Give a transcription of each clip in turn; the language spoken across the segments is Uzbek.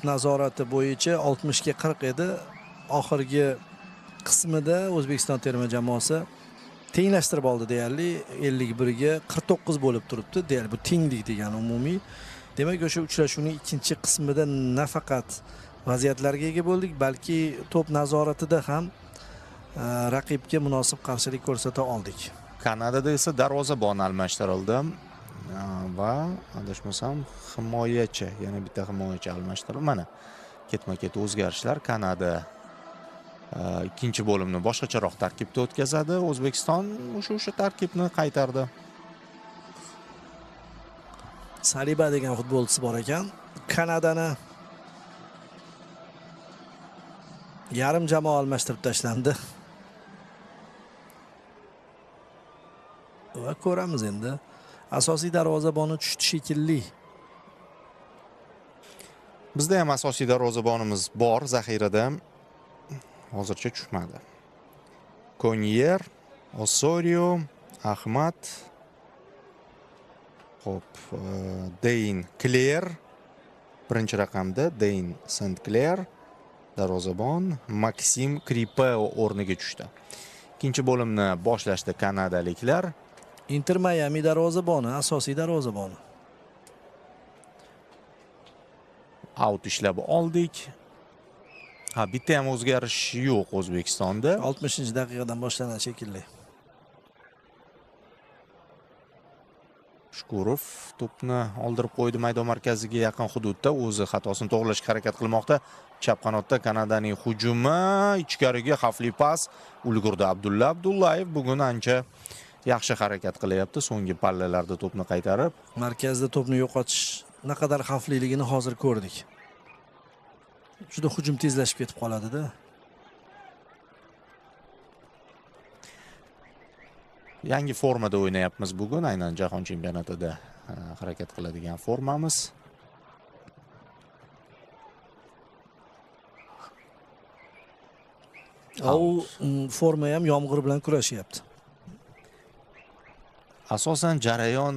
nazorati bo'yicha 60 ga 40 edi. Oxirgi qismida O'zbekiston terma jamoasi tenglashtirib oldi deyarli. 51 ga 49 bo'lib turibdi. Deyarli bu tenglik degani umumiy. Demak, o'sha uchrashuvning ikkinchi qismida nafaqat vaziyatlarga ega bo'ldik, balki to'p nazoratida ham raqibga munosib qarshilik ko'rsata oldik. Kanadada esa darvozabon almashtirildi va adashmasam himoyachi, yana bitta himoyachi almashtirildi. Mana ketma-ket o'zgarishlar. Kanada ikkinchi bo'limni boshqacharoq tarkibda o'tkazadi. O'zbekiston o'sha tarkibni qaytardi. Saliba degan futbolchisi bor ekan. Kanadani yarim jamoa almashtirib tashlandi. Va ko'ramiz endi. Asosiy darvozaboni tushdi shekilli. Bizda ham asosiy darvozabonimiz bor zaxirada. Hozircha tushmadi. Konyer, Osorio, Ahmad, hop, Deyn Kler birinchi raqamda, Deyn St. Clair darvozabon, Maksim Kripeo o'rniga tushdi. Ikkinchi bo'limni boshlashdi kanadaliklar. Inter Miami darvozaboni, asosiy darvozaboni. Out ishlab oldik. Bitta ham o'zgarish yo'q O'zbekistonda. 60-daqiqadan boshlanadi shekilli. Shukurov to'pni oldirib qo'ydi maydon markaziga yaqin hududda, o'zi xatosini to'g'rilashga harakat qilmoqda. Chap qanotda Kanadaning hujumi, ichkariga xavfli pas ulgurdi Abdulla Abdullayev. Bugun ancha yaxshi harakat qilyapti, so'nggi pallalarda to'pni qaytarib. Markazda to'pni yo'qotish naqadar xavfliligini hozir ko'rdik. Juda hujum tezlashib ketib qoladi-da. Yangi formada o'ynayapmiz bugun, aynan jahon chempionatida harakat qiladigan formamiz. U forma ham yomg'ir bilan kurashyapti. Asosan jarayon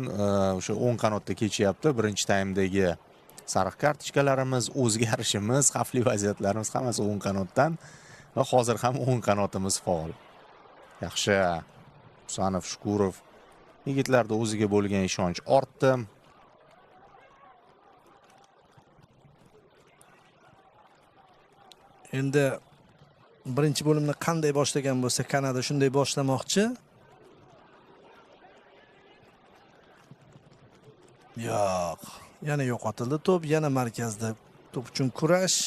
o'sha o'ng qanotda kechyapti. Birinchi taymdagi sariq kartochkalarimiz, o'zgarishimiz, xavfli vaziyatlarimiz hammasi o'ng qanotdan va hozir ham o'ng qanotimiz faol. Yaxshi. Husanov, Shukurov yigitlarda o'ziga bo'lgan ishonch ortdi. Endi birinchi bo'limni qanday boshlagan bo'lsa, Kanada shunday boshlamoqchi. Yo'q, yana yo'qotildi to'p, yana markazda to'p uchun kurash.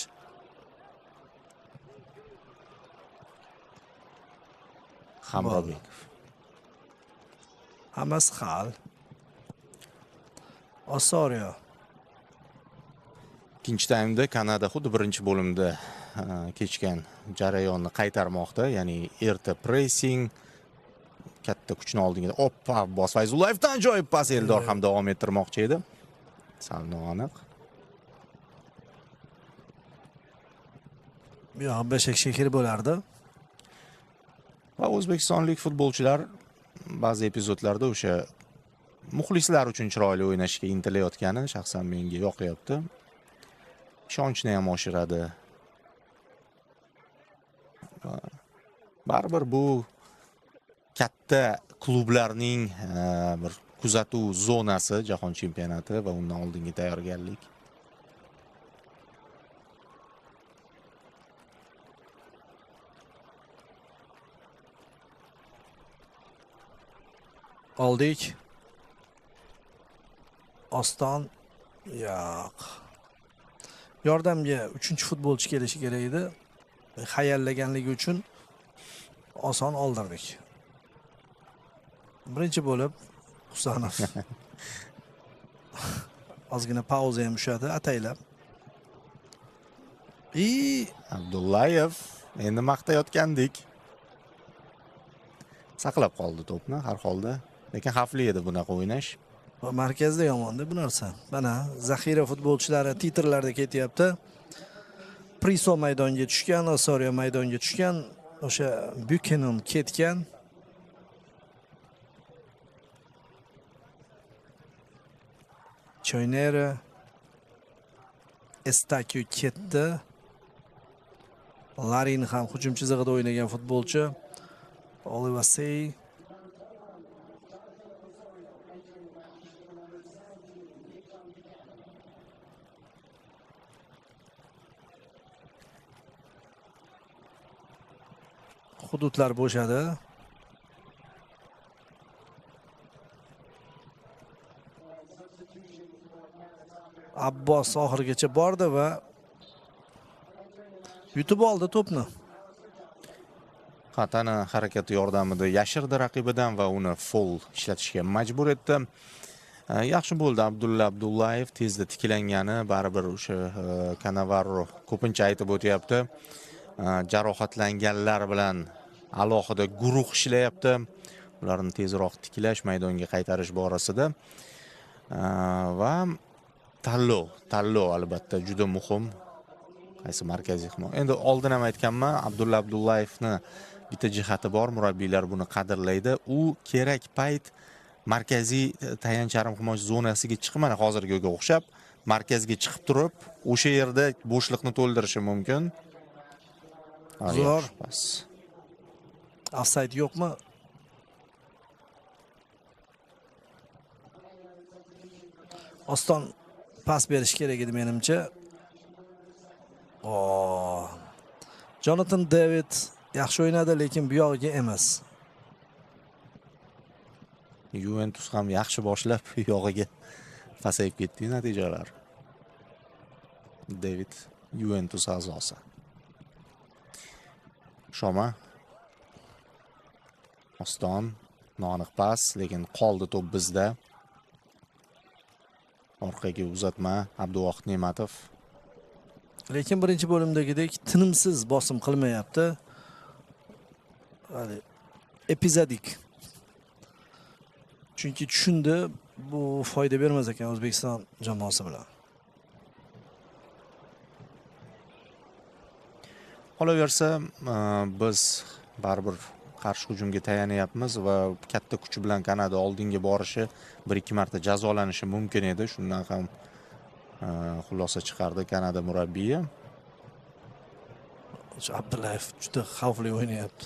Hamrobekov. Hammasi hal. Osorio. Ikkinchi taymda Kanada xuddi birinchi bo'limda kechgan jarayonni qaytarmoqda, ya'ni erta pressing, katta kuchni oldinga. Oppa, Abbos Fayzullayevdan ajoyib pas Eldor ham davom ettirmoqchi edi. Sal noaniq. Bu yoq beshak shekil bo'lardi. Va o'zbekistonlik futbolchilar ba'zi epizodlarda o'sha muxlislar uchun chiroyli o'ynashga intilayotgani shaxsan menga yoqyapti. Ishonchni ham oshiradi. Baribir bu katta klublarning bir kuzatuv zonasi jahon chempionati va undan oldingi tayyorgarlik. Oldik. Oston yo'q. Yordamga 3-futbolchi kelishi kerak edi. Xayallaganligi uchun oson oldirdik. Birinchi bo'lib Husanov ozgina pauza ham ushadi ataylab. Abdullayev endi maqtayotgandik. Saqlab qoldi to'pni har holda, lekin xavfli edi bunaqa o'ynash. Va markazda yomon-da bu narsa. Mana zaxira futbolchilari titrlarda ketyapti. Priso maydonga tushgan, Osorio maydonga tushgan, o'sha Buchanan ketgan. Choynera, Estakio ketdi. Larin ham hujum chizig'ida o'ynagan futbolchi. Olivasey hududlar bo'shadi. Abbos oxirigacha bordi va yutib oldi to'pni. Xatani harakati yordamida yashirdi raqibidan va uni foul ishlatishga majbur etdi. Yaxshi bo'ldi Abdulla Abdullayev tezda tiklangani, baribir o'sha Cannavaro ko'pincha aytib o'tyapti. Jarohatlanganlar bilan alohida guruh ishlayapti. Ularni tezroq tiklash, maydonga qaytarish borasida va tanlov albatta juda muhim. Qaysi markaziy himoya. Endi oldin ham aytganman, Abdulla Abdullayevni bitta jihati bor, murabbiylar buni qadrlaydi. U kerak payt markaziy tayanch yarim himoya zonasiga chiqib, mana hozirgiga o'xshab, markazga chiqib turib, o'sha yerda bo'shliqni to'ldirishi mumkin. Zo'r. Offside yo'qmi? Oston pas berish kerak edi menimcha. Jonathan David yaxshi o'ynadi, lekin bu yog'iga emas. Juventus ham yaxshi boshlab, bu yog'iga pasayib ketdi natijalar. David Juventus a'zosi. Shoma. Oston noaniq pas, lekin qoldi to'p bizda. Orqaga uzatma Abduvohid Ne'matov. Lekin birinchi bo'limdagidek tinimsiz bosim qilmayapti. Hali epizodik. Chunki tushundi, bu foyda bermas ekan O'zbekiston jamoasi bilan. Qolaversa, biz baribir qarshi hujumga tayanyapmiz va katta kuch bilan Kanada oldinga borishi 1-2 marta jazolanishi mumkin edi. Shundan ham xulosa chiqardi Kanada murabbiyi. Abdullayev juda xavfli o'ynayapti.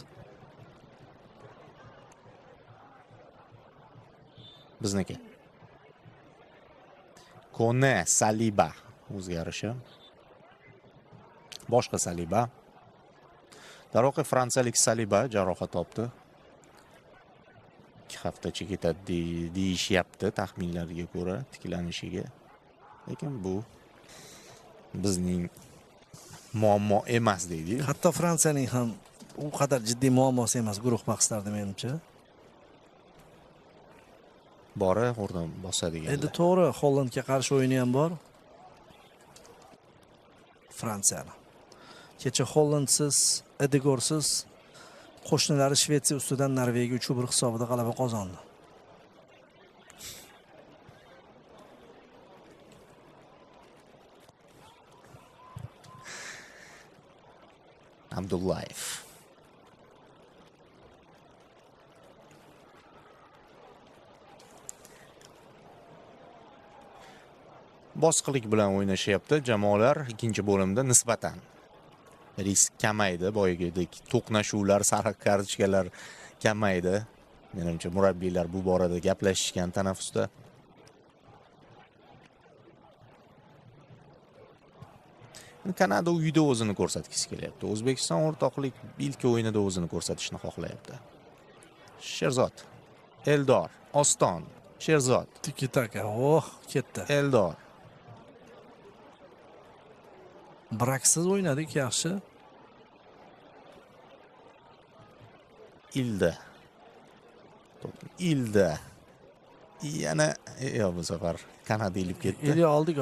Bizniki. Kone Saliba o'zgarishi. Boshqa Saliba. Darvoqe fransiyalik Saliba jarohat topdi. 2 haftacha ketadi deyishyapti taxminlarga ko'ra tiklanishiga. Lekin bu bizning muammo emas deydi. Hatto Fransiyaning ham u qadar jiddiy muammosi emas guruh bahslarida menimcha. Bora o'rdan bosadigan. Endi to'g'ri, Hollandga qarshi o'yini ham bor. Fransiyani. Kecha Hollandsiz, Edegorsiz qo'shnilari Shvetsiya ustidan Norvegiya 3-1 hisobida g'alaba qozondi. Abdullayev. Bosqilik bilan o'ynashyapti jamoalar ikkinchi bo'limda nisbatan. Risk kamaydi, boyagidek to'qnashuvlar, sariq kartochkalar kamaydi. Menimcha murabbiylar bu borada gaplashishgan tanaffusda. Kanada uyda o'zini ko'rsatgisi kelyapti. O'zbekiston o'rtoqlik ilk o'yinida o'zini ko'rsatishni xohlayapti. Sherzod, Eldor, Oston, Sherzod, Tiki-taka, ketdi. Eldor. Braksiz o'ynadik yaxshi. Ilda. Yana bu safar Kanada ilib ketdi. Oldik.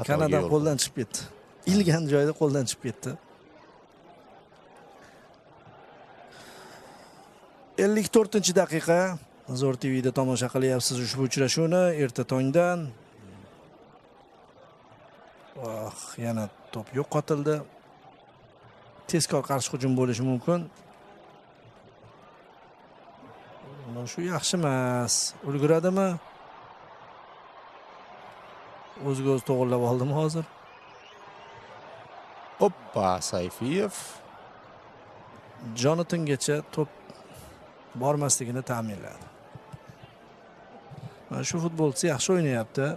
Kanada qo'ldan chiqib ketdi. Ilgan joyda qo'ldan chiqib ketdi. 54-daqiqa. Zo'r TV'da tomosha qilyapsiz ushbu uchrashuvni erta tongdan. Yana to'p yo'qotildi. Tezkor qarshi hujum bo'lishi mumkin. Mana shu yaxshi emas. Ulguradimi? o'ziga o'zi to'g'irlab oldimi hozir? Oppa, Sayfiyev. Jonathangacha to'p bormasligini ta'minladi. Mana shu futbolchi yaxshi o'ynayapti.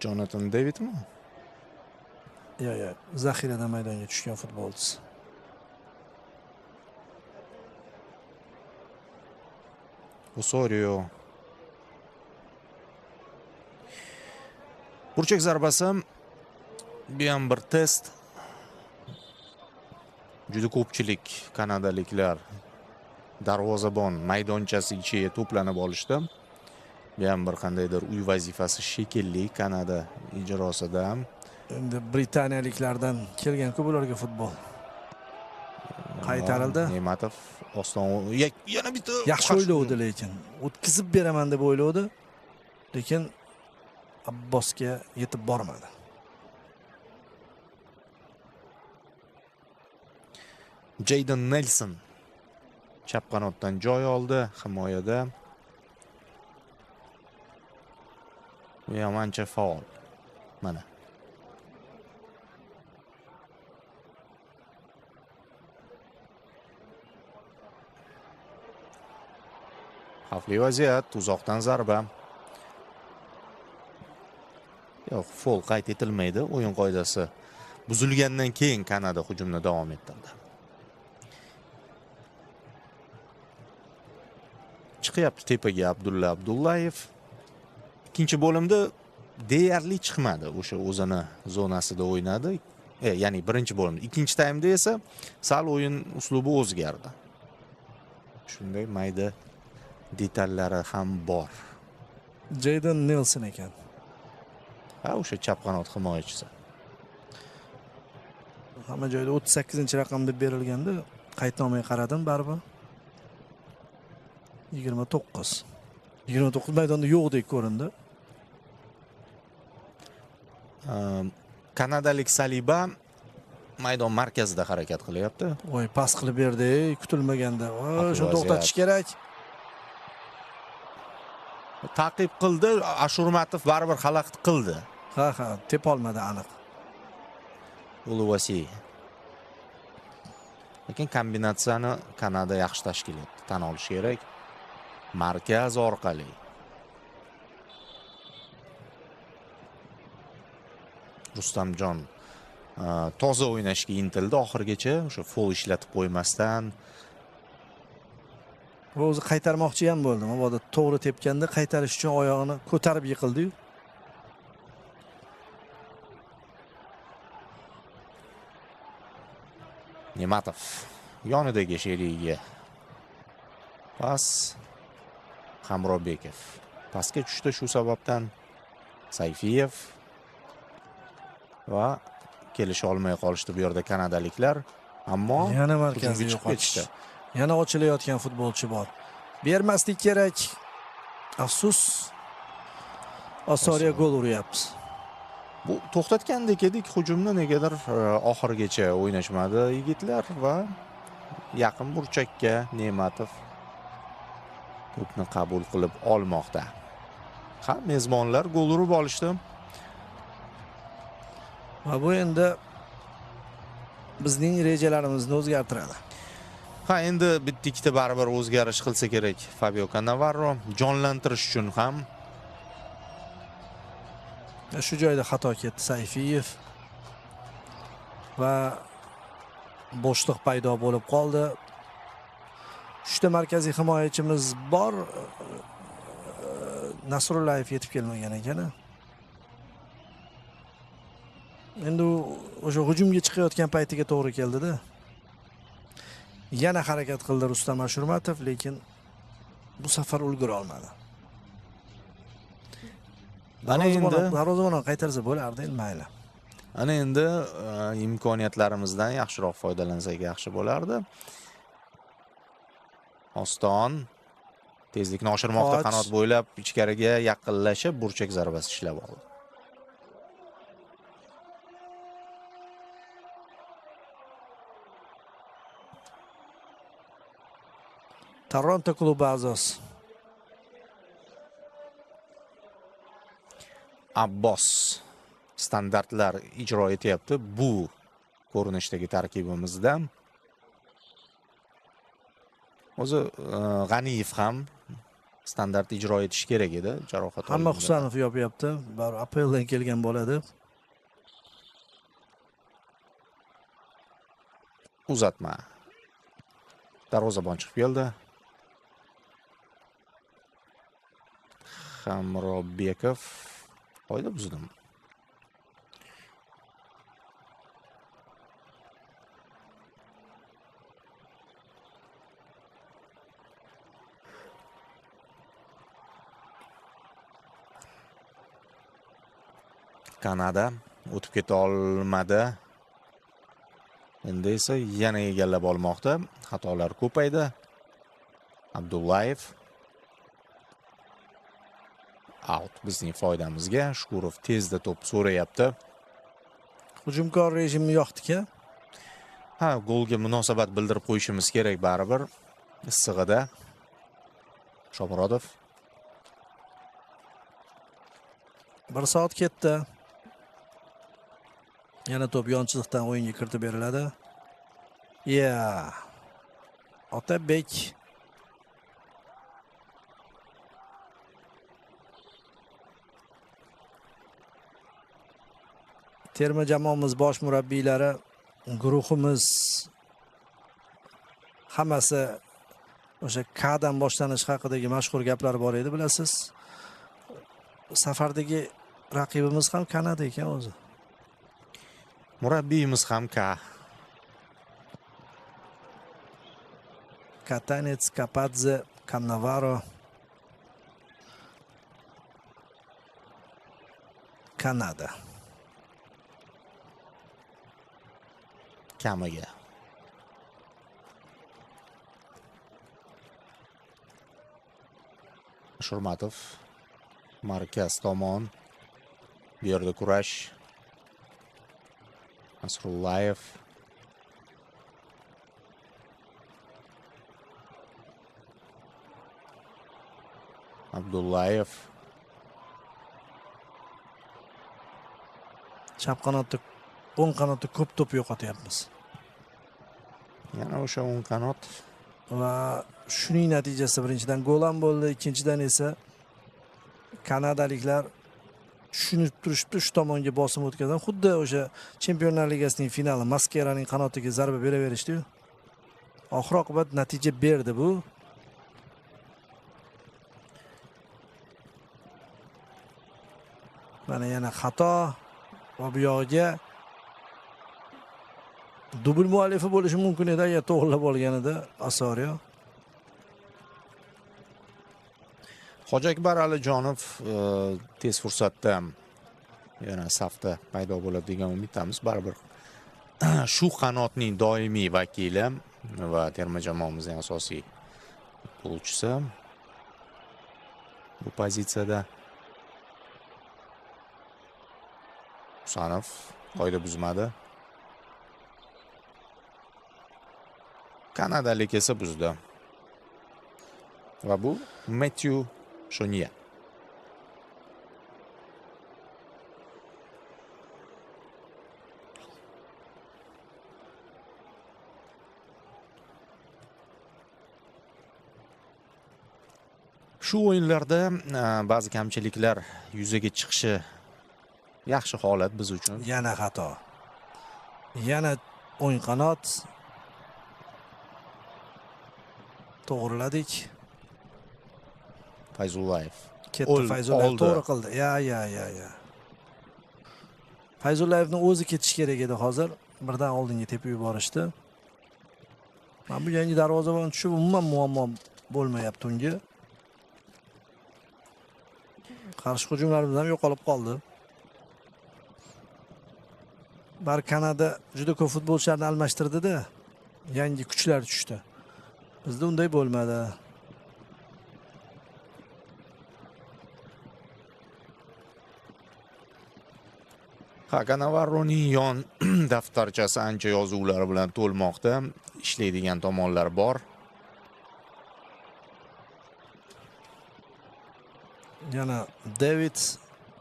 Jonathan Davidmi? Yo'q, zaxiradan maydonga tushgan futbolchi. Osorio. Burchak zarbasi. Bu ham bir test. Juda ko'pchilik kanadaliklar darvozabon maydonchasi ichiga to'planib olishdi. Bu ham bir qandaydir uy vazifasi shekilli Kanada ijrosida. Endi britaniyaliklardan kelgan-ku bularga futbol. Qaytarildi. Ne'matov oston yana bitta Yaxshi o'yladi lekin. O'tkazib beraman deb o'yladi. Lekin Abbosga yetib bormadi. Jayden Nelson chap qanotdan joy oldi himoyada. Bu ham ancha faol. Mana. Xavfli vaziyat, uzoqdan zarba. Yo'q, foul qayd etilmaydi. O'yin qoidasi buzilgandan keyin Kanada hujumni davom ettirdi. Chiqyapti tepaga Abdulla Abdullayev. Ikkinchi bo'limda deyarli chiqmadi. O'sha o'zini zonasida o'ynadi. Ya'ni birinchi bo'limda. Ikkinchi taymda esa sal o'yin uslubi o'zgardi. Shunday mayda detallari ham bor. Jayden Nelson ekan. O'sha chap qanot himoyachisi. Hamma joyda 38-raqam deb berilganda qaydnomaga qaradim baribir. 29. 29 maydonda yo'qdek ko'rindi. Kanadalik Saliba maydon markazida harakat qilyapti. Voy, pas qilib berdi, kutilmaganda. Shuni to'xtatish kerak. Ta'qib qildi, Ashurmatov baribir xalaqit qildi. Ha, tepolmadi aniq. Uluvasi. Lekin kombinatsiyani Kanada yaxshi tashkil etdi, tan olish kerak. Markaz orqali. Rustamjon toza o'ynashga intildi oxirgacha, o'sha foul ishlatib qo'ymasdan. O'zi qaytarmoqchi ham bo'ldi. Mabodo to'g'ri tepganda qaytarish uchun oyog'ini ko'tarib yiqildi-yu. Ne'matov yonidagi sherigiga pas. Hamrobekov pastga tushdi, shu sababdan Sayfiyev va kelisha olmay qolishdi bu yerda kanadaliklar, ammo yana markazga yo'qotishdi. Yana ochilayotgan futbolchi bor. Bermaslik kerak. Afsus. Osorio gol uryapmiz. Bu to'xtatgandek edik hujumni, negadir oxirigacha o'ynashmadi yigitlar va yaqin burchakka Ne'matov to'pni qabul qilib olmoqda. Mezbonlar gol urib olishdi. Va bu endi bizning rejalarimizni o'zgartiradi. Endi bitta-ikkita baribir o'zgarish qilsa kerak Fabio Cannavaro, jonlantirish uchun ham. Shu joyda xato ketdi Sayfiyev va bo'shliq paydo bo'lib qoldi. 3 ta markaziy himoyachimiz bor. Nasrullayev yetib kelmagan ekan. Endi o'sha hujumga chiqayotgan paytiga to'g'ri keldi-da. Yana harakat qildi Rustam Ashurmatov, lekin bu safar ulgura olmadi. Ana endi darvozabon qaytarsa bo'lardi, mayli. Ana endi imkoniyatlarimizdan yaxshiroq foydalansak yaxshi bo'lardi. Oston tezlikni oshirmoqda, qanot bo'ylab ichkariga yaqinlashib burchak zarbasi ishlab oldi. Toronto klubi a'zosi Abbos standartlar ijro etyapti bu ko'rinishdagi tarkibimizda. O'zi G'aniyev ham standart ijro etish kerak edi jarohat Hamma olganda. Husanov yopyapti. Baribir APLdan kelgan bo'ladi. Uzatma. Darvozabon chiqib keldi. Hamrobekov qo'ydi bizdan. Kanada o'tib keta olmadi. Endi esa yana egallab olmoqda. Xatolar ko'paydi. Abdullayev out bizning foydamizga. Shukurov tezda to'p so'rayapti. Hujumkor rejimni yoqdik-a? Ha, golga munosabat bildirib qo'yishimiz kerak baribir. Issig'ida Shomurodov 1 soat ketdi. Yana to'p yonchilikdan o'yinga kiritib beriladi. Otabek terma jamoamiz bosh murabbiylari, guruhimiz hammasi o'sha K'dan boshlanish haqidagi mashhur gaplar bor edi, bilasiz. Safardagi raqibimiz ham Kanada ekan o'zi. Murabbiyimiz ham Katanets, Kapadze, Cannavaro, Kanada. Kamiga. Shurmatov markaz tomon. Bu yerda kurash. Nasrullayev. Abdullayev. Chap qanotda, o'ng qanotda ko'p to'p yo'qotyapmiz. Yana o'sha o'ng qanot. Va shuning natijasida birinchidan gol ham bo'ldi, ikkinchidan esa kanadaliklar tushunib turishibdi, shu tomonga bosim o'tkazgan. Xuddi o'sha Chempionlar Ligasining finali Maskeraning qanotiga zarba beraverishdi-yu. Oxir oqibat natija berdi bu. Mana yana xato va bu yog'iga dubl muallifi bo'lishi mumkin edi agar to'g'rilab olganida Osorio. Hojiakbar Alijonov tez fursatda yana safda paydo bo'ladi degan umiddamiz. Baribir shu qanotning doimiy vakili va terma jamoamizning asosiy futbolchisi bu pozitsiyada. Husanov qoida buzmadi. Kanadalik esa buzdi. Va bu Matthew Shoniya. Shu o'yinlarda ba'zi kamchiliklar yuzaga chiqishi yaxshi holat biz uchun. Yana xato. Yana o'ng qanot. To'g'riladik. Fayzullayev. Ketdi Fayzullayev to'g'ri qildi. Ya. Fayzullayevning o'zi ketish kerak edi hozir. Birdan oldinga tepib yuborishdi. Mana bu yangi darvozabon tushib umuman muammo bo'lmayapti unga. Qarshi hujumlarimiz ham yo'qolib qoldi. Bar Kanada juda ko'p futbolchilarni almashtirdi-da. Yangi kuchlar tushdi. Bizda unday bo'lmadi. Cannavaroning yon daftarchasi ancha yozuvlar bilan to'lmoqda. Ishlaydigan tomonlar bor. Yana David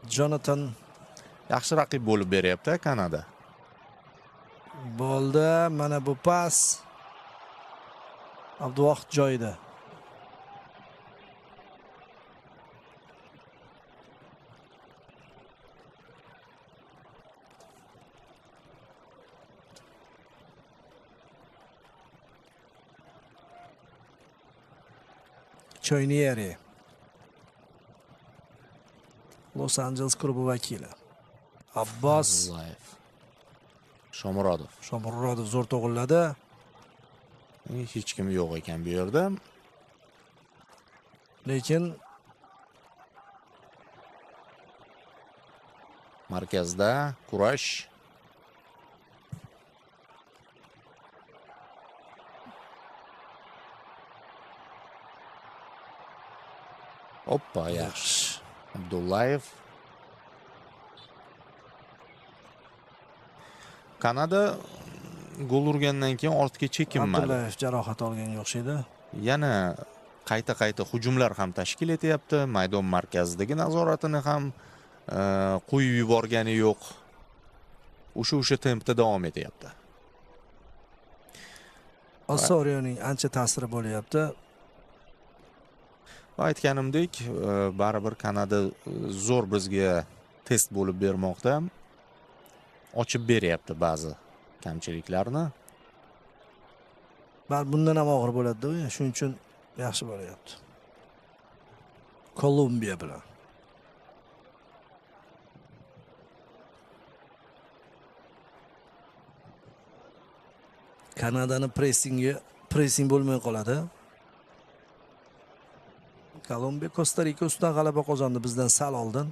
Jonatan yaxshi raqib bo'lib beryapti Kanada. bo'ldi. Mana bu pas. Abduvohid joyida. Choynieri. Los Angeles klubi vakili. Abbos Zullayev. Shomurodov. Shomurodov zo'r to'g'irladi. Hech kim yo'q ekan bu yerda. Lekin Markazda kurash. Hoppa, yaxshi. Abdullayev. Kanada gol urgandan keyin ortga chekinmadi. Abdullayev jarohat olganga o'xshaydi. Yana qayta hujumlar ham tashkil etyapti. Maydon markazidagi nazoratini ham qo'yib yuborgani yo'q. O'sha tempda davom etyapti. Osorioning ancha ta'siri bo'lyapti. Va aytganimdek, baribir Kanada zo'r bizga test bo'lib bermoqda. Ochib beryapti ba'zi kamchiliklarni. Bundan ham og'ir bo'ladi-da, shuning uchun yaxshi bo'lyapti. Kolumbiya bilan. Kanadani pressing bo'lmay qoladi. Kolumbiya Kosta-Rika ustidan g'alaba qozondi bizdan sal oldin.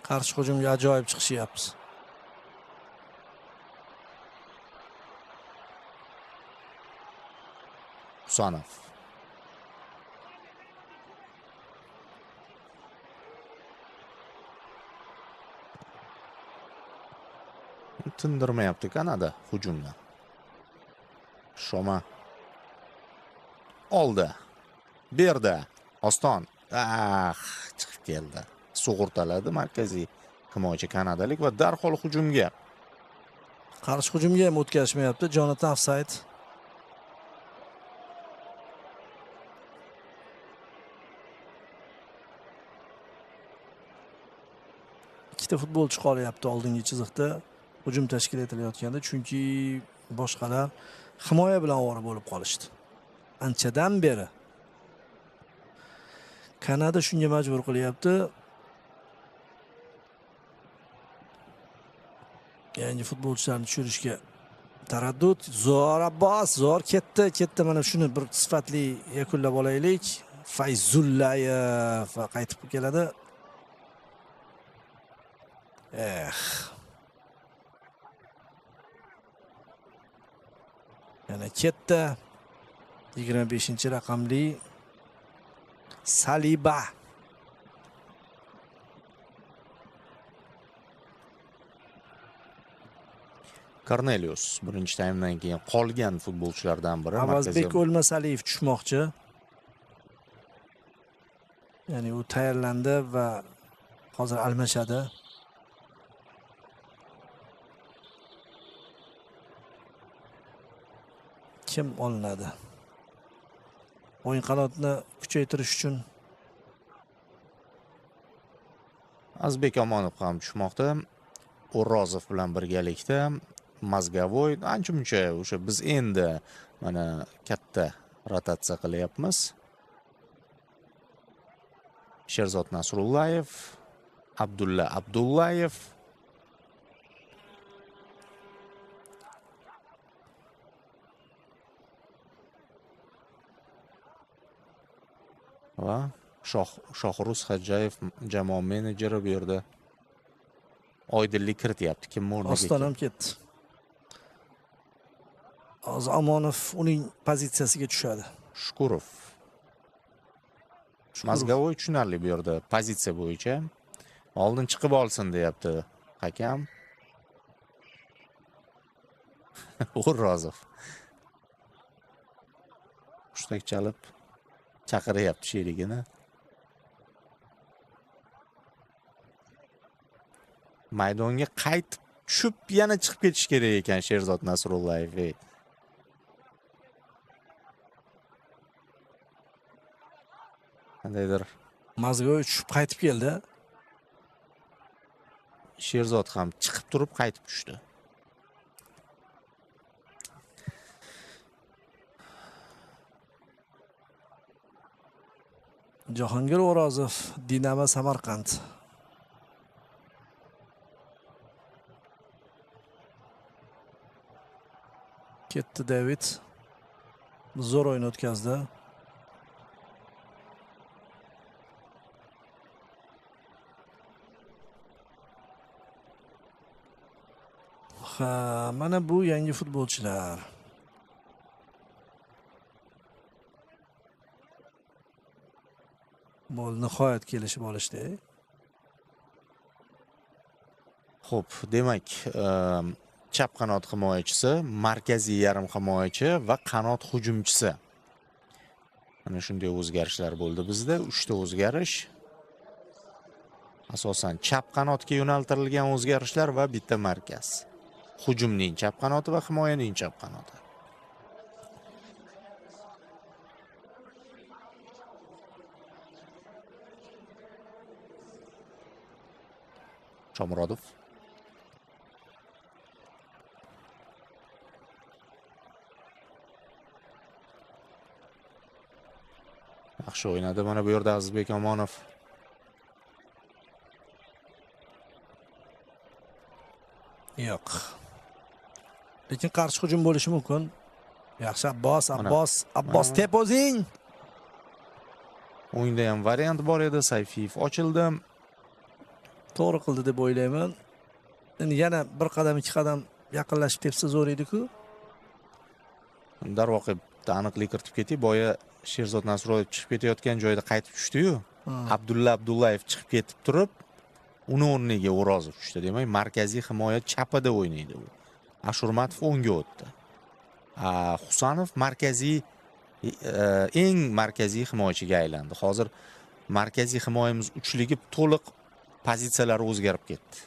Qarshi hujumga ajoyib chiqishyapmiz. Husanov. Tindirmayapti Kanada hujumni. Shoma oldi. Berdi. Oston. Chiqib keldi. Sug'urtaladi markaziy himoyachi kanadalik va darhol hujumga. Qarshi hujumga ham o'tkazishmayapti. Jonatan ofsayd. Ikkita futbolchi qolyapti oldingi chiziqda hujum tashkil etilayotganda, chunki boshqalar himoya bilan ovora bo'lib qolishdi. Anchadan beri Kanada shunga majbur qilyapti. Yangi futbolchilarni tushirishga taraddud. Zo'r Abbos, zo'r ketdi. Mana shuni bir sifatli yakunlab olaylik. Fayzullayev qaytib keladi. Yana ketdi. 25-raqamli Saliba. Cornelius birinchi taymdan keyin qolgan futbolchilardan biri. Avazbek O'lmasaliyev tushmoqchi. Ya'ni u tayyorlandi va hozir almashadi. Kim olinadi? O'yin qanotini kuchaytirish uchun Azbek Omonov ham tushmoqda. O'rozov bilan birgalikda Mazgavoy ancha-muncha o'sha biz endi mana katta rotatsiya qilyapmiz. Sherzod Nasrullayev, Abdulla Abdullayev va Shohruz Hajjayev jamoa menejeri bu yerda oydinlik kirityapti. Kim o'rniga? Oston ham ketdi. Hozir Omonov uning pozitsiyasiga tushadi. Shukurov. Mazgavoy tushunarli bu yerda pozitsiya bo'yicha oldin chiqib olsin deyapti hakam. O'rozov. Hushtak chalib chaqiryapti sherigini. Maydonga qaytib tushib yana chiqib ketish kerak ekan Sherzod Nasrullayev. Qandaydir Mazgo'y tushib qaytib keldi. Sherzod ham chiqib turib qaytib tushdi. Jahongir O'rozov, Dinamo Samarqand. Ketdi David. Zo'r o'yin o'tkazdi. Ha, mana bu yangi futbolchilar. Bol nihoyat kelishib olishdi. Xo'p, demak, chap qanot himoyachisi, markaziy yarim himoyachi va qanot hujumchisi. Mana shunday o'zgarishlar bo'ldi bizda. 3 ta o'zgarish. Asosan chap qanotga yo'naltirilgan o'zgarishlar va bitta markaz. Hujumning chap qanoti va himoyaning chap qanoti. Shomurodov. Yaxshi o'ynadi. Mana bu yerda Azizbek Omonov. Yo'q. Lekin qarshi hujum bo'lishi mumkin. Yaxshi Abbos tep o'zing. O'yinda ham variant bor edi. Sayfiyev ochildi. To'g'ri qildi deb o'ylayman. Endi yana bir qadam, ikki qadam yaqinlashib tepsa zo'r edi-ku. Darvoqe aniqlik kiritib ketdi. Boya Sherzod Nasroyev chiqib ketayotgan joyda qaytib tushdi-yu. Abdulla Abdullayev chiqib ketib turib, uni o'rniga O'rozov tushdi. Demak, markaziy himoya chapida o'ynaydi u. Ashurmatov o'ngga o'tdi. Husanov markaziy eng markaziy himoyachiga aylandi. Hozir markaziy himoyamiz uchligi to'liq pozitsiyalari o'zgarib ketdi.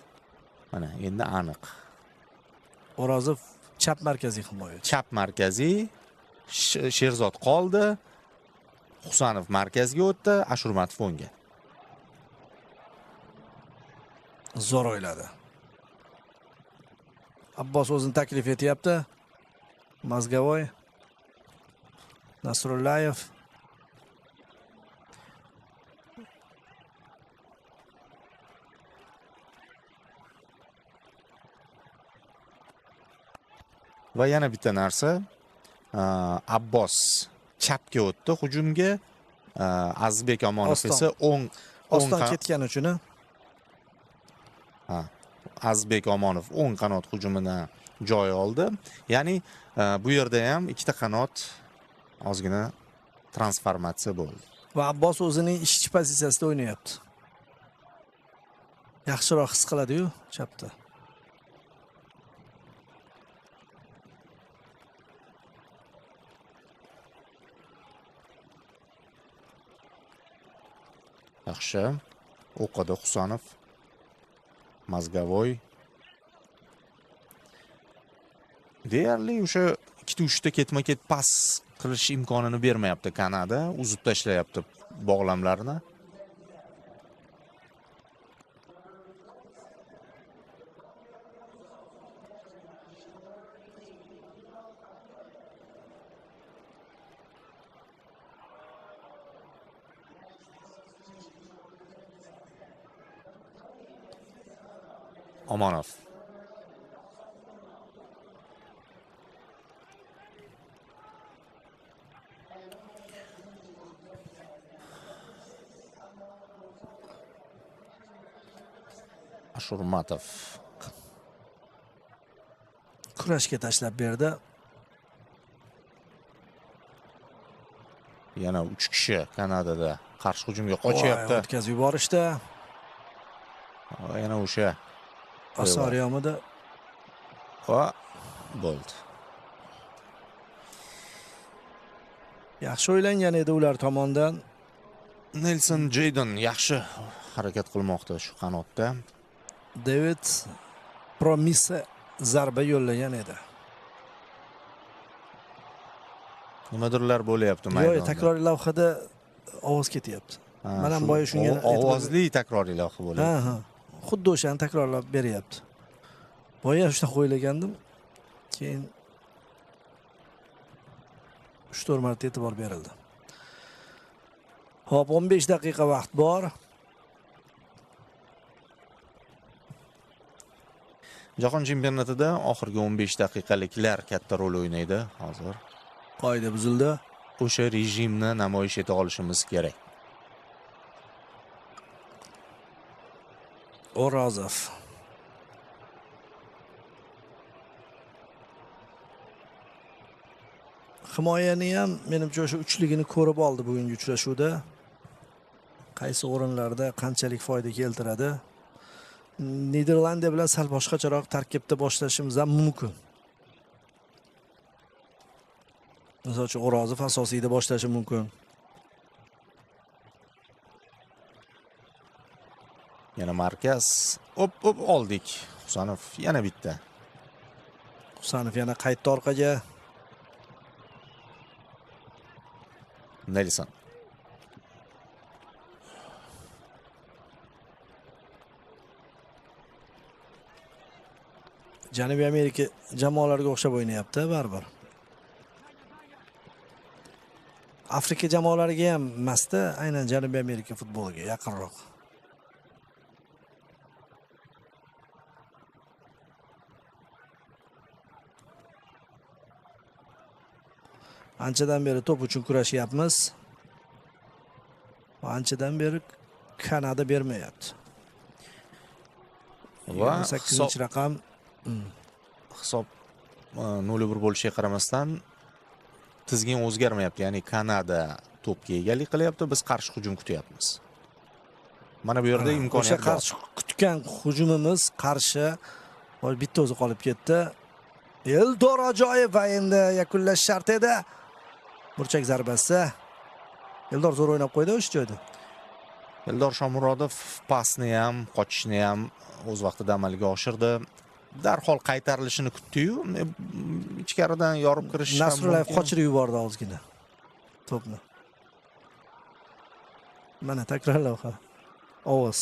Mana endi aniq. O'rozov chap markaziy himoyachi. Chap markaziy Sherzod qoldi. Husanov markazga o'tdi, Ashurmatov o'ngga. Zo'r o'yladi. Abbos o'zini taklif etyapti. Mazgavoy, Nasrullayev. Va yana bitta narsa, Abbos chapga o'tdi hujumga, Azizbek Omonov esa o'ngdan ketgani uchun. Azizbek Omonov o'ng qanot hujumidan joy oldi. Ya'ni bu yerda ham ikkita qanot ozgina transformatsiya bo'ldi. Va Abbos o'zining ishchi pozitsiyasida o'ynayapti. Yaxshiroq his qiladi-yu chapda. Yaxshi. O'qidi Husanov. Mazgavoy. Deyarli o'sha 2-3 ta ketma-ket pas qilish imkonini bermayapti Kanada, uzib tashlayapti bog'lamlarni. Omonov. Ashurmatov. Kurashga tashlab berdi. Yana 3 kishi Kanadada qarshi hujumga qochyapti. O'tkazib yuborishdi. Yana o'sha Asariyomida va bo'ldi. Yaxshi o'ylangan edi ular tomonidan. Nelson Jayden yaxshi harakat qilmoqda shu qanotda. David Promisa zarba yo'llagan edi. Nimadirlar bo'lyapti Yo'q, maydonda. takroriy lavhada ovoz ketyapti. Ha, Mana shu boya shunga ovozli takroriy lavha bo'lyapti. Ha. Xuddi o'shani takrorlab beryapti. Boya shunaqa o'ylagandim. Keyin 3-4 marta e'tibor berildi. Hop, 15 daqiqa vaqt bor. Jahon chempionatida oxirgi 15 daqiqaliklar katta rol o'ynaydi hozir. Qoida buzildi. O'sha rejimni namoyish eta olishimiz kerak. O'rozov. Himoyani ham menimcha o'sha uchligini ko'rib oldi bugungi uchrashuvda. Qaysi o'rinlarda qanchalik foyda keltiradi. Niderlandiya bilan sal boshqacharoq tarkibda boshlashimiz ham mumkin. Misol uchun O'rozov asosiyda boshlashi mumkin. Yana markaz. Hop oldik. Husanov yana bitta. Husanov yana qaytdi orqaga. Nelson. Janubiy Amerika jamoalariga o'xshab o'ynayapti baribir. Afrika jamoalariga ham emasda, aynan Janubiy Amerika futboliga yaqinroq. Anchadan beri to'p uchun kurashyapmiz. Anchadan beri Kanada bermayapti. Va 8-raqam hisob 0-1 bo'lishiga qaramasdan tizgin o'zgarmayapti. Ya'ni Kanada to'pga egalik qilyapti, biz qarshi hujum kutyapmiz. Mana bu yerda imkoniyat o'sha bor. qarshi kutgan hujumimiz qarshi bitta o'zi qolib ketdi. Eldor ajoyib va endi yakunlash shart edi. Burchak zarbasi. Eldor zo'r o'ynab qo'ydi o'sha joyda. Eldor Shomurodov pasni ham, qochishni ham o'z vaqtida amalga oshirdi. Darhol qaytarilishini kutdi-yu, ichkaridan yorib kirish ham Nasrullayev mumkin. qochirib yubordi ozgina to'pni. Mana takrorlavha. Ovoz.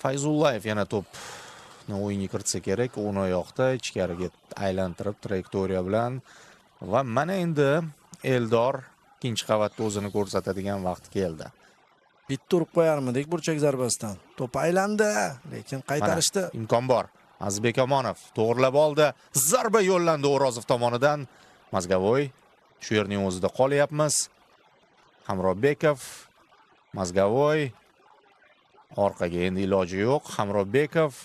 Fayzullayev yana to'pni o'yinga kiritsa kerak, o'ng oyoqda ichkariga aylantirib trayektoriya bilan va mana endi Eldor ikkinchi qavatda o'zini ko'rsatadigan vaqt keldi. Bitta urib qo'yarmidik burchak zarbasidan. To'p aylandi, lekin qaytarishdi. Mana, imkon bor. Azizbek Omonov to'g'rilab oldi. Zarba yo'llandi O'rozov tomonidan. Mazgavoy shu yerning o'zida qolyapmiz. Hamrobekov, Mazgavoy orqaga endi iloji yo'q.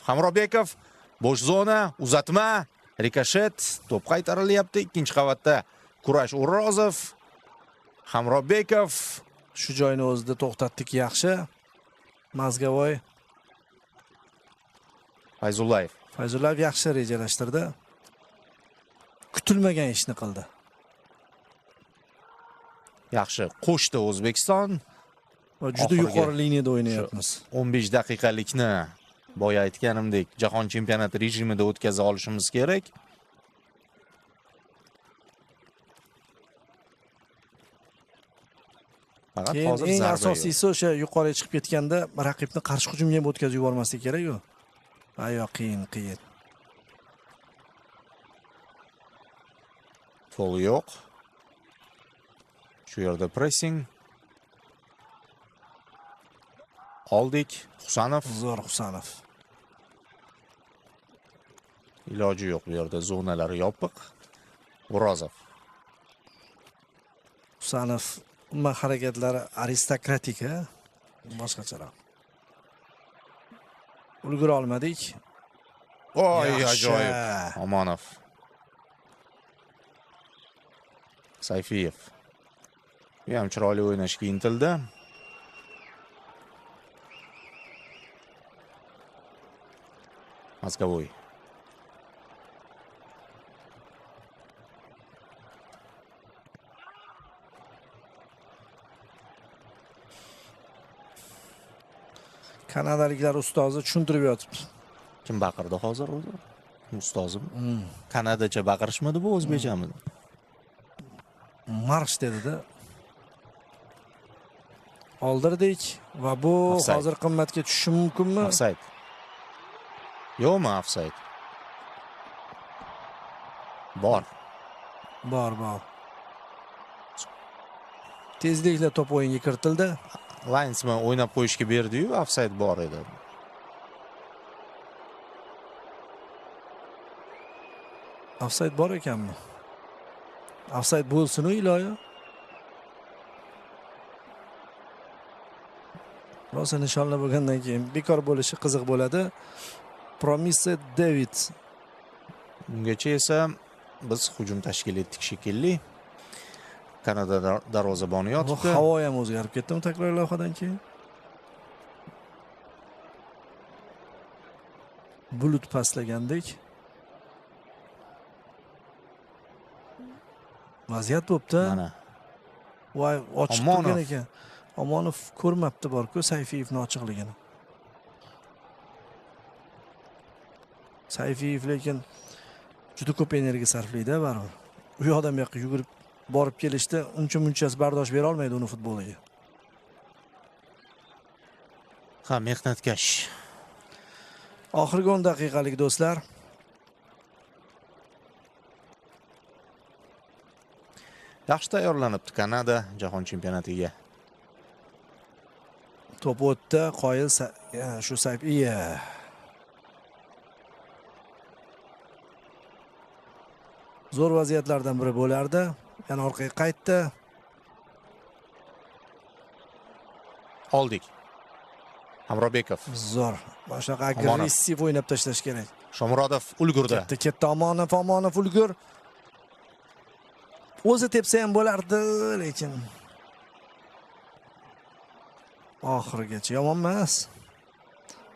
Hamrobekov bo'sh zona, uzatma, rikoshet, to'p qaytarilyapti ikkinchi qavatda. Kurash O'rozov, Hamrobekov Shu joyni o'zida to'xtatdik yaxshi. Mazgavoy, Fayzullayev. Fayzullayev yaxshi rejalashtirdi. Kutilmagan ishni qildi. Yaxshi qo'shdi O'zbekiston. Va juda Oxirgi yuqori liniyada o'ynayapmiz. 15 daqiqalikni boya aytganimdek jahon chempionati rejimida o'tkaza olishimiz kerak. Faqat Keyin hozir eng zarba asosiysi o'sha yuqoriga chiqib ketganda raqibni qarshi hujumga ham o'tkazib yubormaslik kerak-ku. Ayo qiyin. Foul yo'q. Shu yerda pressing. Oldik. Husanov. Zo'r Husanov. Iloji yo'q bu yerda zonalari yopiq. O'rozov. Husanov umuman harakatlari aristokratik, boshqacharoq. Ulgura olmadik. Oy, Yaxshi. ajoyib. Omonov. Sayfiyev. Bu ham chiroyli o'ynashga intildi. Mazgavoy. Kanadaliklar ustozi tushuntirib yotibdi. Kim baqirdi hozir o'zi? Ustozim. Kanadacha baqirishmadi bu o'zbekchami? Marsh dedi-da. Oldirdik va bu Offside. hozir qimmatga tushishi mumkinmi? Offside. Yo'qmi offside? Bor. Bor. Tezlikla to'p o'yinga kiritildi. Linesman o'ynab qo'yishga berdi-yu, offside bor edi. Offside bor ekanmi? Offside bo'lsin-u iloyo. Rosa nishonlab bo'lgandan keyin bekor bo'lishi qiziq bo'ladi. Promise David. Bungacha esa biz hujum tashkil etdik shekilli. Kanada darvozaboni Bu yotibdi. havo ham o'zgarib ketdimi takror lavhadan keyin? Bulut pastlagandek. Vaziyat bo'pti. Mana. Voy, ochiq Omonov. turgan ekan. Omonov ko'rmabdi bor-ku Sayfiyevning ochiqligini. Sayfiyev lekin juda ko'p energiya sarflaydi baribir. U yoqdan bu yoqqa yugurib borib kelishda uncha-munchasi bardosh bera olmaydi uni futboliga. Ha, mehnatkash. Oxirgi 10 daqiqalik do'stlar. Yaxshi tayyorlanibdi Kanada jahon chempionatiga. To'p o'tdi, qoyil shu Sayfiyev. Zo'r vaziyatlardan biri bo'lardi. Yana orqaga qaytdi. Oldik. Hamrobekov. Zo'r. Mana shunaqa agressiv o'ynab tashlash kerak. Shomurodov ulgurdi. Katta Omonov ulgur. O'zi tepsa ham bo'lardi, lekin oxirigacha yomon emas.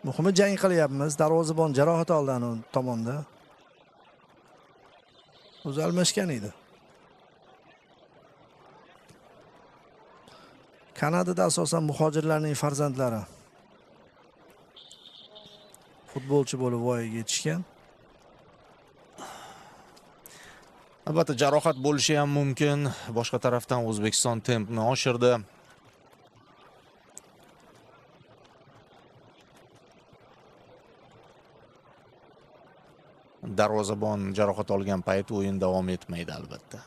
Muhimi jang qilyapmiz. Darvozabon jarohat oldi anu tomonda. O'zi almashgan edi. Kanadada asosan muhojirlarning farzandlari futbolchi bo'lib voyaga yetishgan. Albatta jarohat bo'lishi ham mumkin. Boshqa tarafdan O'zbekiston tempni oshirdi. Darvozabon jarohat olgan payt o'yin davom etmaydi albatta.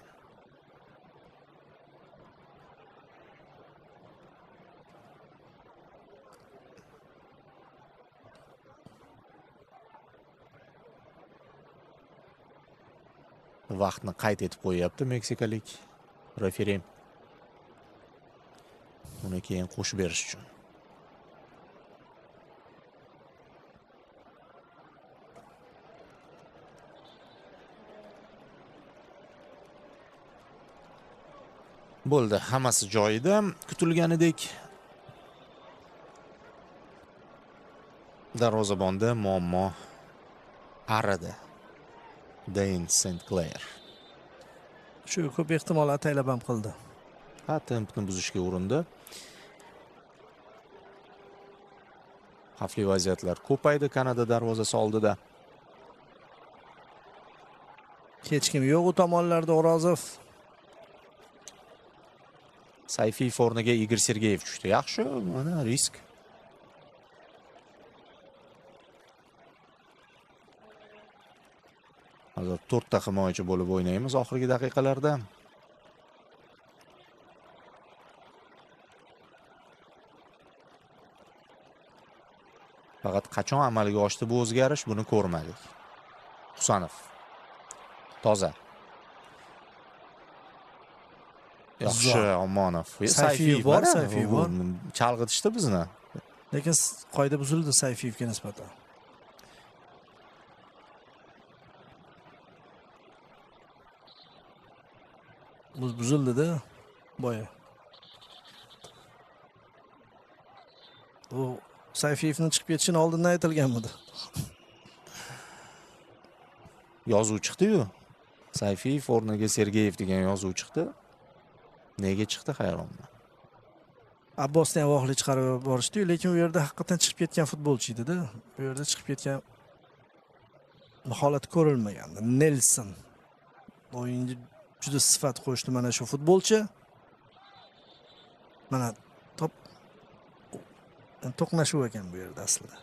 Vaqtni qayd etib qo'yapti meksikalik referi. Uni keyin qo'shib berish uchun. Bo'ldi, hammasi joyida, kutilganidek. Darvozabonda muammo aridi. Dane St. Clair. Shu ko'p ehtimol ataylab ham qildi. Ha, tempni buzishga urindi. Xavfli vaziyatlar ko'paydi Kanada darvozasi oldida. Hech kim yo'q u tomonlarda. O'rozov. Sayfiyev o'rniga Igor Sergeyev tushdi. Yaxshi, mana risk. Hozir 4 ta himoyachi bo'lib o'ynaymiz oxirgi daqiqalarda. Faqat qachon amalga oshdi bu o'zgarish, buni ko'rmadik. Husanov. Toza. Yaxshi, Omonov. Sayfiyev bor, Sayfiyev bor. Chalg'itishdi bizni. Lekin qoida buzildi Sayfiyevga nisbatan. Buzildi-da boya. Bu Sayfiyevning chiqib ketishini oldindan aytilganmidi? Yozuv chiqdi-yu. Sayfiyev o'rniga Sergeyev degan yozuv chiqdi. Nega chiqdi hayronman. Abbosni ham voqli chiqarib yuborishdi, lekin u yerda haqiqatan chiqib ketgan futbolchi edi-da. Bu yerda chiqib ketgan holat ko'rilmagandi. Nelson o'yinga juda sifat qo'shdi mana shu futbolchi. Mana to'qnashuv ekan bu yerda aslida.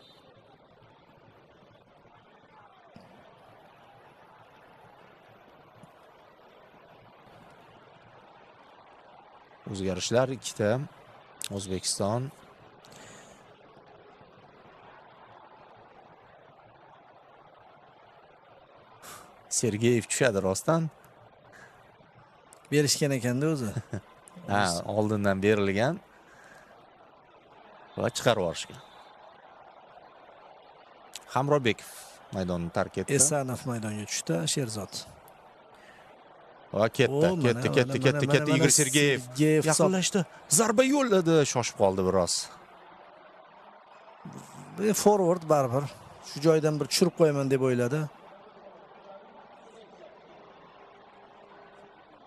O'zgarishlar ikkita. O'zbekiston Sergeyev tushadi rostdan. Berishgan ekanda o'zi. Ha, oldindan berilgan va chiqarib yuborishgan. Hamrobekov maydonni tark etdi. Esanov maydonga tushdi, Sherzod. Va ketdi. Igor Sergeyev yaqinlashdi. Zarba yo'lladi, shoshib qoldi biroz. Forward baribir shu joydan bir tushirib qo'yaman deb o'yladi.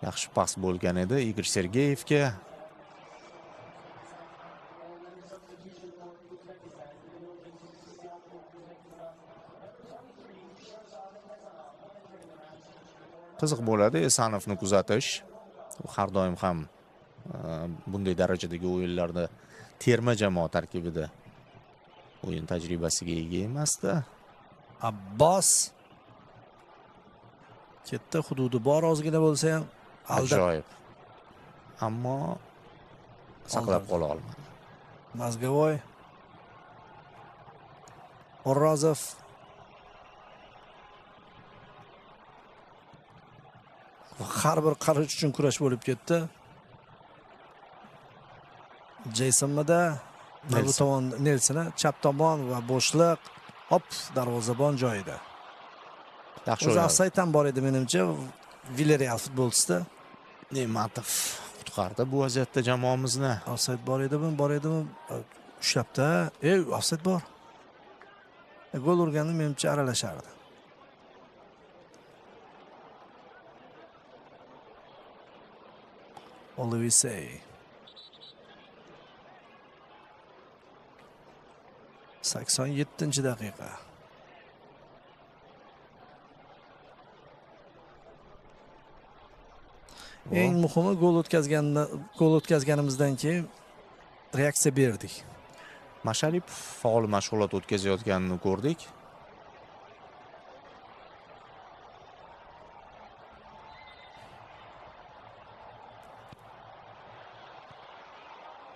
Yaxshi pas bo'lgan edi Igor Sergeyevga. Qiziq bo'ladi Esanovni kuzatish. U har doim ham bunday darajadagi o'yinlarda terma jamoa tarkibida o'yin tajribasiga ega emasdi. Abbos ketdi, hududi bor ozgina bo'lsa ham Ajoyib. Ammo saqlab qola olmadi. Mazgavoy, O'rozov, har bir qarish uchun kurash bo'lib ketdi. Jeysonmada bu tomon Nelsona, chap tomon va bo'shliq. Hop, darvozabon joyida. Yaxshi O'zi o'ynadi. offside ham bor edi menimcha Villarreal futbolchisida. Ne'matov qutqardi bu vaziyatda jamoamizni. Offside bor edimi? Ushlabdi. Offside bor. Gol urganda menimcha aralashardi. Olivsey. 87-daqiqa. Eng muhimi gol o'tkazganimizdan keyin reaksiya berdik. Masharipov faol mashg'ulot o'tkazayotganini ko'rdik.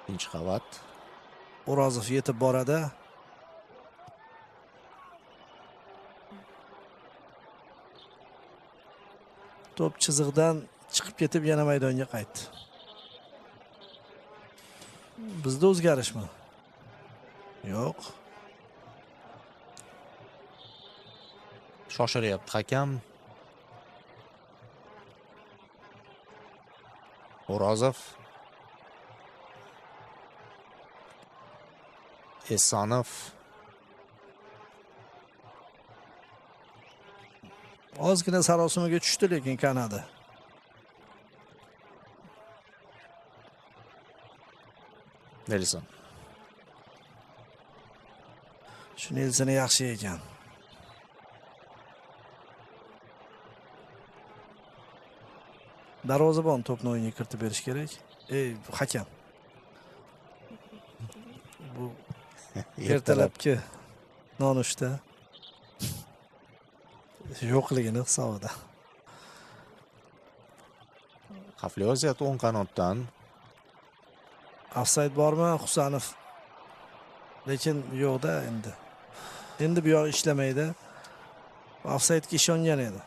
Ikkinchi qavat. O'rozov yetib boradi. To'p chiziqdan chiqib ketib yana maydonga qaytdi. Bizda o'zgarishmi? Yo'q. Shoshiryapti hakam. O'rozov. Esonov. Ozgina sarosimaga tushdi lekin Kanada. Nelson. Shu Nelson yaxshi ekan. Darvozabon to'pni o'yinga kiritib berish kerak. Hakam. Bu ertalabki nonushta yo'qligini hisobida. Xavfli vaziyat o'ng qanotdan. Offside bormi Husanov? Lekin yo'qda endi. Endi bu yoq ishlamaydi. Offside'ga ishongan edi.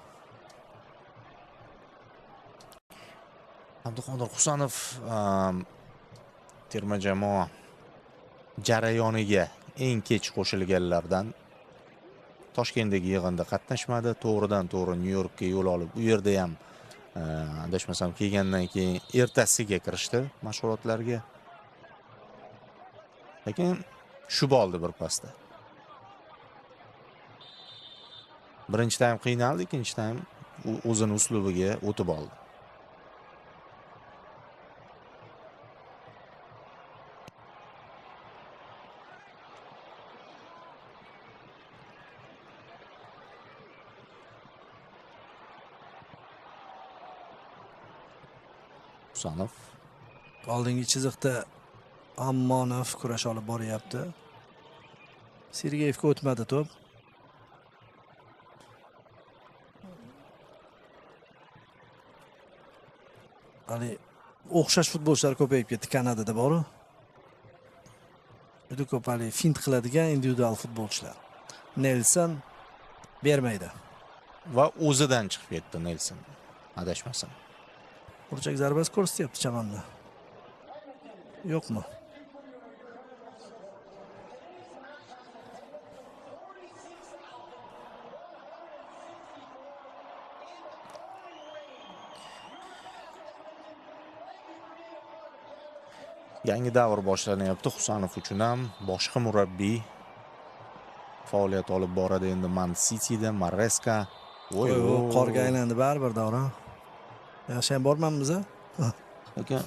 Abduqodir Husanov terma jamoa jarayoniga eng kech qo'shilganlardan. Toshkentdagi yig'inda qatnashmadi, to'g'ridan to'g'ri Nyu-Yorkka yo'l olib, u yerda ham adashmasam kelgandan keyin ertasiga kirishdi mashg'ulotlarga. Lekin tushib oldi bir pasda. Birinchi taym qiynaldi, ikkinchi taym o'zini uslubiga o'tib oldi. Husanov. Oldingi chiziqda Ammonov kurash olib boryapti. Sergeyevga o'tmadi to'p. Ali o'xshash futbolchilar ko'payib ketdi Kanadada boru. Juda ko'p ali fint qiladigan individual futbolchilar. Nelson bermaydi. Va o'zidan chiqib ketdi Nelson. Adashmasam. Burchak zarbasi ko'rsatyapti chamanda. Yo'qmi? Yangi davr boshlanyapti Husanov uchun ham. Boshqa murabbiy faoliyat olib boradi endi Man Cityda Maresca. Voy, qorga aylandi baribir Davron. Yaxshi ham bormanmiz a? Lekin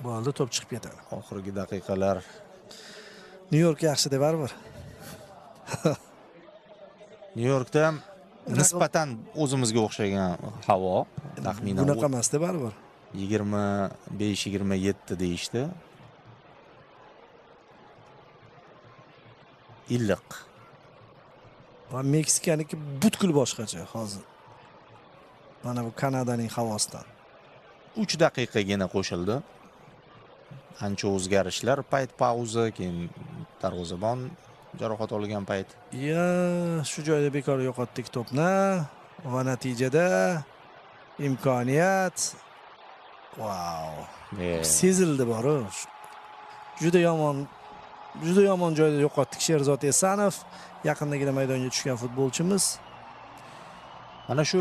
Bo'ldi, to'p chiqib ketadi. oxirgi daqiqalar Nyu-York yaxshi deb baribir. Nyu-Yorkda nisbatan o'zimizga o'xshagan havo, taxminan Bunaqa emas deb baribir. 25-27 deyishdi. Illiq. Va Meksikaniki butkul boshqacha hozir. Mana bu Kanadaning havosidan. 3 daqiqagina qo'shildi. Ancha o'zgarishlar, payt pauza, keyin darvozabon jarohat olgan payt. Ya, shu joyda bekor yo'qotdik to'pni va natijada imkoniyat. Wow. Sezildi boru. Juda yomon joyda yo'qotdik Sherzod Esanov. Yaqindagina maydonga tushgan futbolchimiz. Mana shu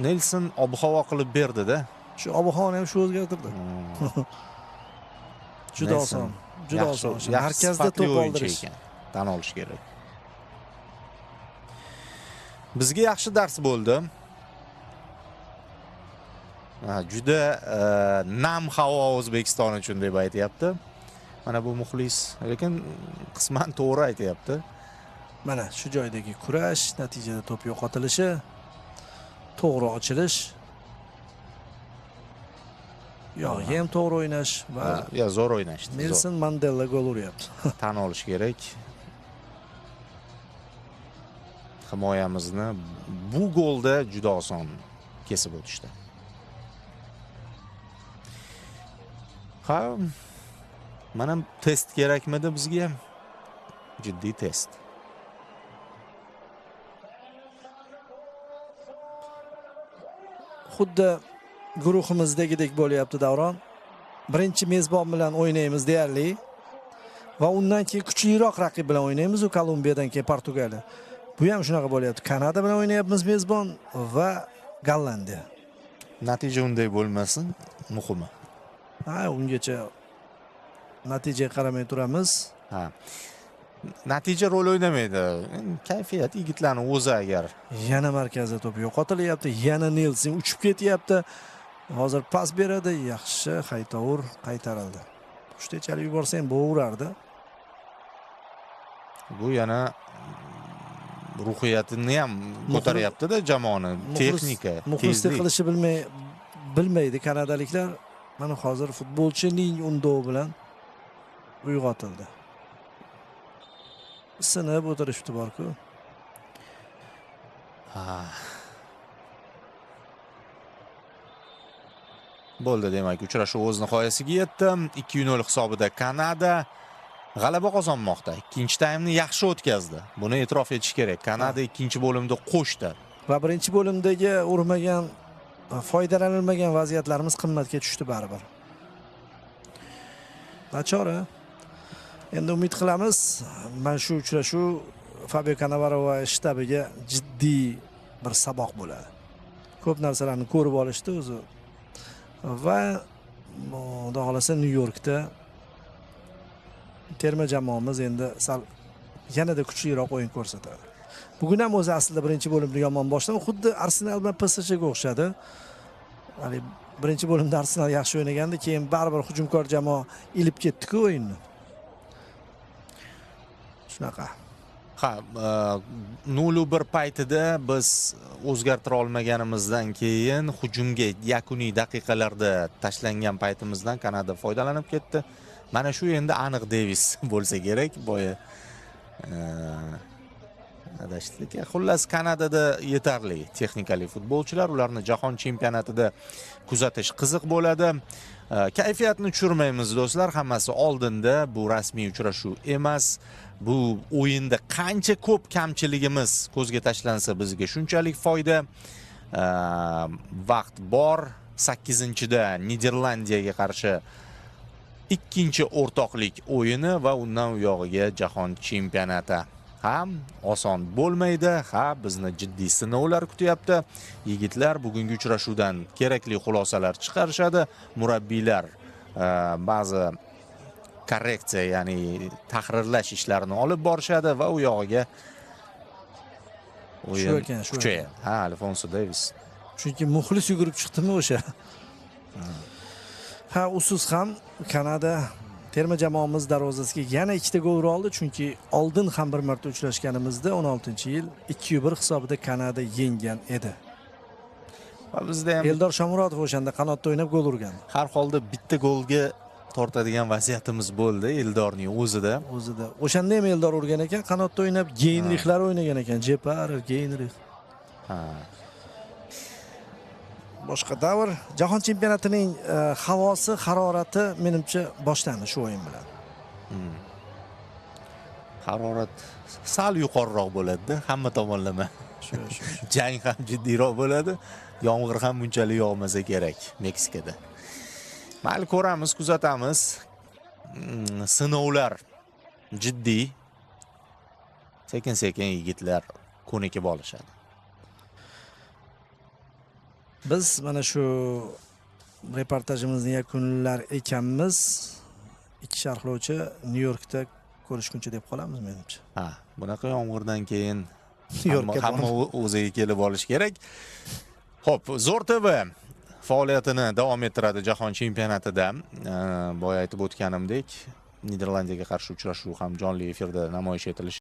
Nelson ob-havo qilib berdi-da. Shu ob-havoni ham shu o'zgartirdi. Juda oson. Juda oson. Markazda to'p oldirish. Tan olish kerak. Bizga yaxshi dars bo'ldi. Juda nam havo O'zbekiston uchun deb aytayapti. Mana bu muxlis, lekin qisman to'g'ri aytayapti. Mana shu joydagi kurash, natijada to'p yo'qotilishi, to'g'ri ochilish. Yo'q, ham to'g'ri o'ynash va zo'r o'ynashdi. Nelson Mandela gol uryapti. Tan olish kerak. Himoyamizni bu golda juda oson kesib o'tishdi. Ha, mana test kerakmidi bizga ham? Jiddiy test. Xuddi guruhimizdagidek bo'lyapti Davron. Birinchi mezbon bilan o'ynaymiz deyarli va undan keyin kuchliroq raqib bilan o'ynaymiz, u Kolumbiyadan keyin Portugaliya. Bu ham shunaqa bo'lyapti. Kanada bilan o'ynayapmiz mezbon va Gollandiya. Natija unday bo'lmasin, muhimi. Ha, ungacha natijaga qaramay turamiz. Ha. Natija rol o'ynamaydi. Kayfiyat yigitlarning o'zi agar. Yana markazda to'p yo'qotilyapti, yana Nelson uchib ketyapti. Hozir pas beradi, yaxshi Haytovur qaytarildi. Pushtechalik yuborsa ham bo'lardi. Bu yana ruhiyatini ham ko'taryapti-da jamoani, texnika, muxlislik qilishni bilmaydi kanadaliklar. Mana hozir futbolchining undovi bilan uyg'otildi. Sinib o'tirishdi bor-ku. Bo'ldi, demak, uchrashuv o'z nihoyasiga yetdi. 2-0 hisobida Kanada g'alaba qozonmoqda. Ikkinchi taymni yaxshi o'tkazdi. Buni e'tirof etish kerak. Kanada ikkinchi bo'limda qo'shdi. Va birinchi bo'limdagi urmagan, foydalanilmagan vaziyatlarimiz qimmatga tushdi baribir. Nachora. Endi umid qilamiz, mana shu uchrashuv Fabio Cannavaro va shtabiga jiddiy bir saboq bo'ladi. Ko'p narsalarni ko'rib olishdi o'zi. Va xudo xolasa Nyu-Yorkda terma jamoamiz endi sal yanada kuchliroq o'yin ko'rsatadi. Bugun ham o'zi aslida birinchi bo'limni yomon boshladi. Xuddi Arsenal bilan PSJga o'xshadi. Hali birinchi bo'limda Arsenal yaxshi o'ynagandi, keyin baribir hujumkor jamoa ilib ketdi-ku o'yinni. Shunaqa. Ha, 0-1 paytida biz o'zgartira olmaganimizdan keyin hujumga yakuniy daqiqalarda tashlangan paytimizdan Kanada foydalanib ketdi. Mana shu endi aniq Devis bo'lsa kerak. Boya adashdik. Xullas, Kanadada yetarli texnikali futbolchilar, ularni jahon chempionatida kuzatish qiziq bo'ladi. Kayfiyatni tushirmaymiz do'stlar, hammasi oldinda. Bu rasmiy uchrashuv emas. Bu o'yinda qancha ko'p kamchiligimiz ko'zga tashlansa bizga shunchalik foyda. Vaqt bor. 8-da Niderlandiyaga qarshi ikkinchi o'rtoqlik o'yini va undan u yog'iga jahon chempionati ham oson bo'lmaydi. Ha, bizni jiddiy sinovlar kutyapti. Yigitlar bugungi uchrashuvdan kerakli xulosalar chiqarishadi. Murabbiylar ba'zi korreksiya, ya'ni tahrirlash ishlarini olib borishadi va u yog'iga o'yin kuchayadi. Ha, Alfonso Davis. Chunki muxlis yugurib chiqdimi o'sha? Ha, usiz ham Kanada terma jamoamiz darvozasiga yana 2 ta gol ura oldi, chunki oldin ham bir marta uchrashganimizda 16-yil 2-1 hisobida Kanada yenggan edi. Va bizda ham Eldor Shomurodov o'shanda qanotda o'ynab gol urgan. har holda bitta golga tortadigan vaziyatimiz bo'ldi Eldorning o'zida. O'shanda ham Eldor urgan ekan, qanotda o'ynab, Geynrixlar o'ynagan ekan, Jeparov, Geynrix. Ha. Boshqa davr. Jahon chempionatining havosi, harorati menimcha boshlandi shu o'yin bilan. Harorat sal yuqoriroq bo'ladi-da, hamma tomonlama. Shu. Jang ham jiddiyroq bo'ladi. Yomg'ir ham bunchalik yog'masa kerak Meksikada. Mayli, ko'ramiz, kuzatamiz. Sinovlar jiddiy. Sekin-sekin yigitlar ko'nikib olishadi. Biz mana shu reportajimizni yakunlar ekanmiz. Ikki sharhlovchi Nyu-Yorkda ko'rishguncha deb qolamiz menimcha. Ha, bunaqa yomg'irdan keyin Nyu-Yorkka hamma o'ziga kelib olish kerak. Xo'p, Zo'r TV faoliyatini davom ettiradi jahon chempionatida. Boya aytib o'tganimdek, Niderlandiyaga qarshi uchrashuv ham jonli efirda namoyish etilishi